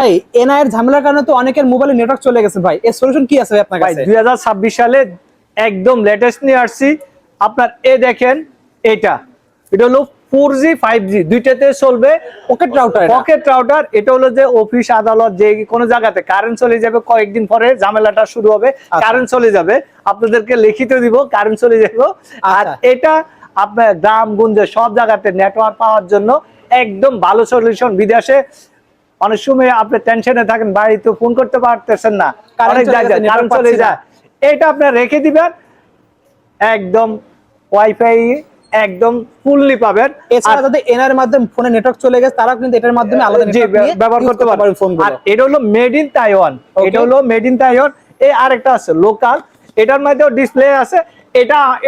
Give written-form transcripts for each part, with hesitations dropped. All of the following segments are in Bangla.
ভাই এনআই এর ঝামেলার কারণে তো অনেকের মোবাইলে নেটওয়ার্ক চলে গেছে ভাই, এর সলিউশন কি আছে ভাই আপনার ভাই কাছে? 2026 সালে একদম লেটেস্ট নিয়ে আসছি। আপনার দেখেন এটা হলো 4G 5G দুইটাতে চলবে। Pocket router, pocket router. এটা হলো যে অফিস আদালত যে কোনো জায়গাতে কারেন্ট চলে যাবে, কয়েকদিন পরে ঝামেলাটা শুরু হবে, কারেন্ট চলে যাবে, আপনাদেরকে লিখিত দিব কারেন্ট চলে যাবে। আর এটা আপনার গ্রাম গঞ্জে সব জায়গাতে নেটওয়ার্ক পাওয়ার জন্য একদম ভালো সলিউশন। বিদেশে অনেক সময় আপনি টেনশনে থাকেন, বাড়িতে ফোন করতে পারতেছেন না, অনেক জায়গায় কারেন্ট চলে যায়, এটা আপনি রেখে দিবেন, একদম ওয়াইফাই একদম ফুললি পাবেন। এছাড়া যদি এনআর এর মাধ্যমে ফোনে নেটওয়ার্ক চলে গেছে তারাও কিন্তু এটার মাধ্যমে আলাদা নেটওয়ার্ক ব্যবহার করতে পারবেন ফোনগুলো। আর এটা হলো মেড ইন তাইওয়ান, এটা হলো মেড ইন তাইওয়ান। এই আরেকটা আছে লোকাল, এটার মধ্যেও ডিসপ্লে আছে।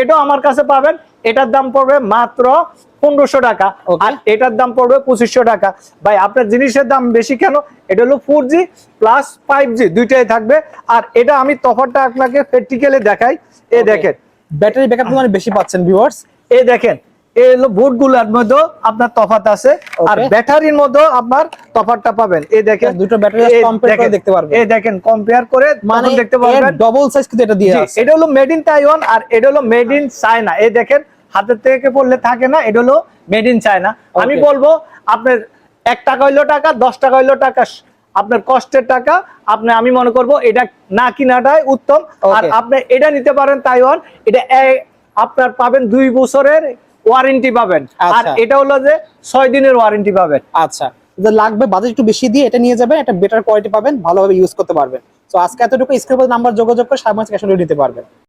এটাও আমার কাছে পাবেন। এটার দাম পড়বে মাত্র 1500 টাকা, আর এটার দাম পড়বে 2500 টাকা। ভাই আপনার জিনিসের দাম বেশি কেন? এটা হলো 4G প্লাস 5G দুইটাই থাকবে। আর এটা আমি তফাৎটা আপনাকে প্র্যাকটিক্যালি দেখাই। দেখেন ব্যাটারি ব্যাকআপ তো অনেক বেশি পাচ্ছেন ভিউয়ার্স। দেখেন এই হলো বোর্ডগুলোর মধ্যে আপনার তফাৎ আছে, আর ব্যাটারির মধ্যে আপনার তফাৎটা পাবেন। দেখেন দুটো ব্যাটারি কম্পেয়ার করে দেখতে পারবেন। দেখেন কম্পেয়ার করে মানে দেখতে পারবেন। ডাবল সাইজ কিন্তু এটা দিয়ে আছে। এটা হলো মেড ইন তাইওয়ান, আর এটা হলো মেড ইন চায়না। দেখেন হাতের থেকে পড়লে থাকে না, এটা হলো মেড ইন চায়না। আমি বলবো আপনার 1 টাকা হইলো টাকা, 10 টাকা হইলো টাকা, আপনার কষ্টের টাকা। আমি মনে করবো এটা না কিনাটাই উত্তম। আর আপনি এটা নিতে পারেন তাইওয়ান। এটা আপনার পাবেন 2 বছরের ওয়ারেন্টি পাবেন, আর এটা হলো যে 6 দিনের ওয়ারেন্টি পাবেন। আচ্ছা, যদি লাগবে বাজেট একটু বেশি দিয়ে এটা নিয়ে যাবেন, এটা বেটার কোয়ালিটি পাবেন, ভালোভাবে ইউজ করতে পারবেন। তো আজকে এতটুকু, স্ক্রিনে নাম্বার যোগাযোগ করে সামনে ক্যাশ অন ডেলিভারি নিতে পারবেন।